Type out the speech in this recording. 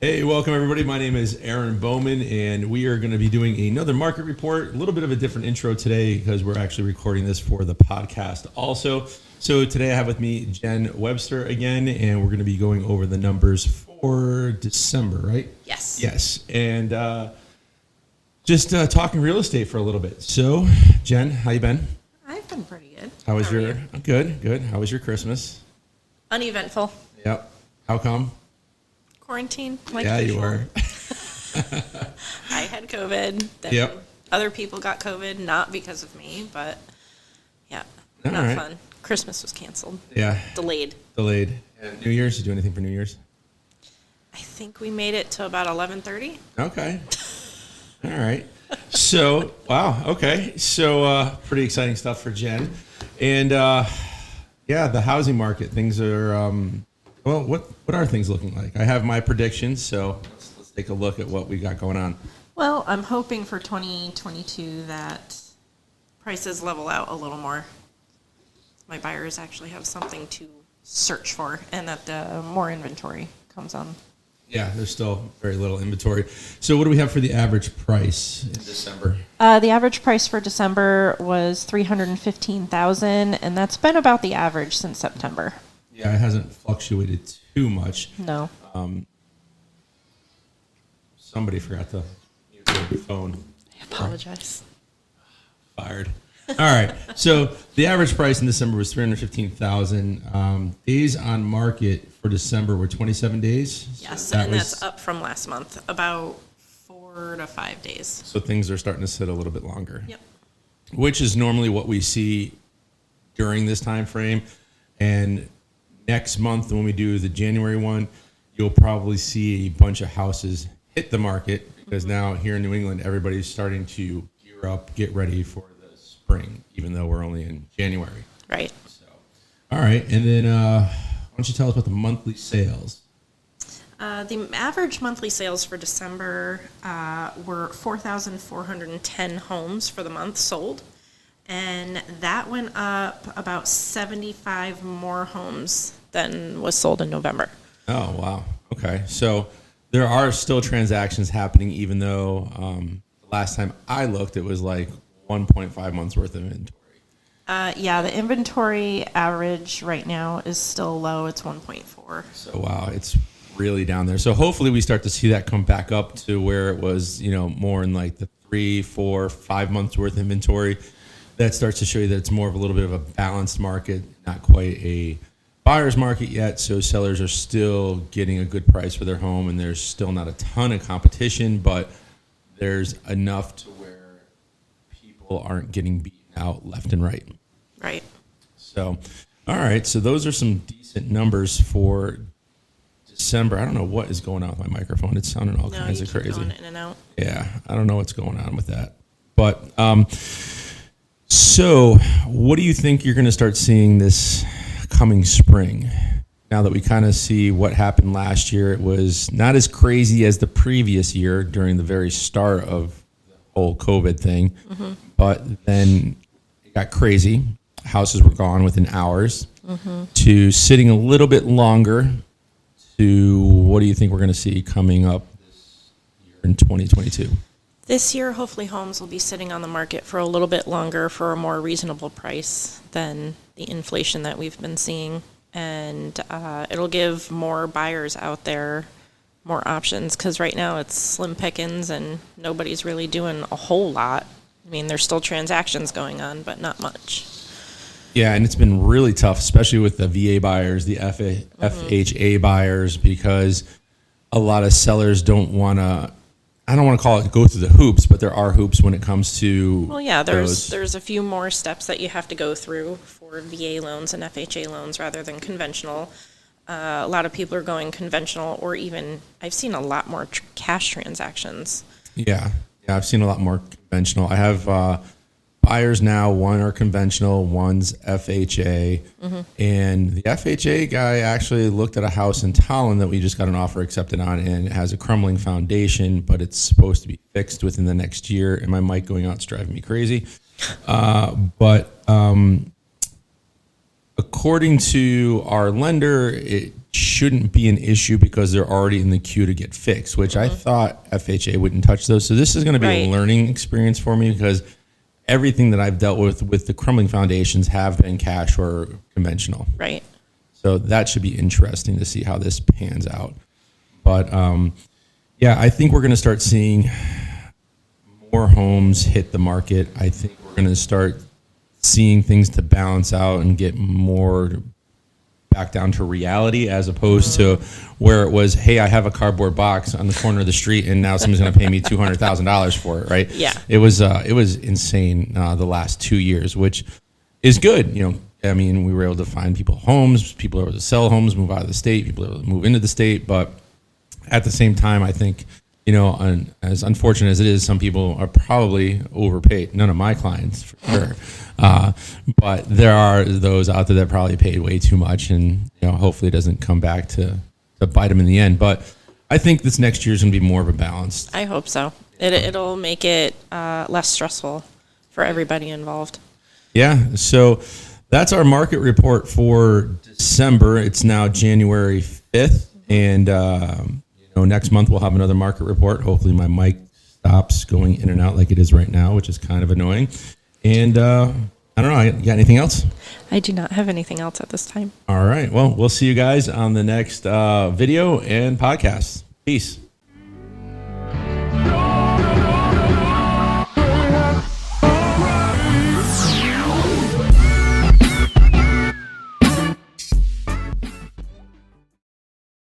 Hey, welcome everybody. My name is Aaron Bowman, and we are going to be doing another market report. A little bit of a different intro today because we're actually recording this for the podcast also. So today I have with me Jen Webster again, and we're going to be going over the numbers for December, right? Yes. Yes, and just talking real estate for a little bit. So, Jen, how you been? I've been pretty good. How was your? Good. How was your Christmas? Uneventful. Yep. How come? Quarantine. Yeah, you were. I had COVID. Then Yep. Other people got COVID, not because of me, but yeah, All not right. fun. Christmas was canceled. Yeah. Delayed. And New Year's? Did you do anything for New Year's? I think we made it to about 11:30. Okay. All right. So, wow. Okay. So, pretty exciting stuff for Jen. And, yeah, the housing market, things are, well, what are things looking like? I have my predictions, so let's take a look at what we got going on. Well, I'm hoping for 2022 that prices level out a little more. My buyers actually have something to search for, and that the more inventory comes on. Yeah, there's still very little inventory. So what do we have for the average price in December? The average price for December was $315,000, and that's been about the average since September. Yeah, it hasn't fluctuated too much. No. Somebody forgot to mute their phone. I apologize. Fired. All right. So the average price in December was $315,000. Days on market for December were 27 days. Yes, So that's up from last month, about 4 to 5 days. So things are starting to sit a little bit longer. Yep. Which is normally what we see during this time frame. And next month, when we do the January one, you'll probably see a bunch of houses hit the market because now here in New England, everybody's starting to gear up, get ready for the spring, even though we're only in January. Right. So, all right. And then why don't you tell us about the monthly sales? The average monthly sales for December were 4,410 homes for the month sold. And that went up about 75 more homes than was sold in November. Oh, wow. Okay. So there are still transactions happening, even though the last time I looked, it was like 1.5 months worth of inventory. Yeah, the inventory average right now is still low. It's 1.4. So, wow, it's really down there. So hopefully we start to see that come back up to where it was, more in like the 3, 4, 5 months worth of inventory. That starts to show you that it's more of a little bit of a balanced market, not quite a buyer's market yet. So sellers are still getting a good price for their home, and there's still not a ton of competition, but there's enough to where people aren't getting beaten out left and right. Right. So, all right. So those are some decent numbers for December. I don't know what is going on with my microphone. It's sounding all kinds of crazy. Going in and out. Yeah, I don't know what's going on with that. But so what do you think you're going to start seeing this coming spring? Now that we kind of see what happened last year, it was not as crazy as the previous year during the very start of the whole COVID thing, but then it got crazy. Houses were gone within hours to sitting a little bit longer to what do you think we're going to see coming up this year in 2022? This year, hopefully homes will be sitting on the market for a little bit longer for a more reasonable price than the inflation that we've been seeing. And it'll give more buyers out there more options because right now it's slim pickings and nobody's really doing a whole lot. I mean, there's still transactions going on, but not much. Yeah, and it's been really tough, especially with the VA buyers, the FHA buyers, because a lot of sellers don't want to, I don't want to call it go through the hoops, but there are hoops when it comes to Well, yeah, there's a few more steps that you have to go through for VA loans and FHA loans rather than conventional. A lot of people are going conventional, or even I've seen a lot more cash transactions. Yeah, I've seen a lot more conventional. I have buyers now, one are conventional, one's FHA. And the FHA guy actually looked at a house in Tallinn that we just got an offer accepted on, and it has a crumbling foundation, but it's supposed to be fixed within the next year. And my mic going out is driving me crazy. But according to our lender, it shouldn't be an issue because they're already in the queue to get fixed, which I thought FHA wouldn't touch those. So this is going to be a learning experience for me because everything that I've dealt with the crumbling foundations have been cash or conventional. Right. So that should be interesting to see how this pans out. But yeah, I think we're going to start seeing more homes hit the market. I think we're going to start seeing things to balance out and get more back down to reality as opposed to where it was, hey, I have a cardboard box on the corner of the street and now somebody's going to pay me $200,000 for it, right? Yeah. It was insane the last 2 years, which is good. You know, I mean, we were able to find people homes, people were able to sell homes, move out of the state, people were able to move into the state. But at the same time, I think, you know, as unfortunate as it is, some people are probably overpaid. None of my clients, for sure. But there are those out there that probably paid way too much, and you know, hopefully it doesn't come back to bite them in the end. But I think this next year is going to be more of a balance. I hope so. It'll make it less stressful for everybody involved. Yeah. So that's our market report for December. It's now January 5th, and next month we'll have another market report. Hopefully my mic stops going in and out like it is right now, which is kind of annoying. And I don't know, you got anything else? I do not have anything else at this time. All right. Well, we'll see you guys on the next video and podcast. Peace.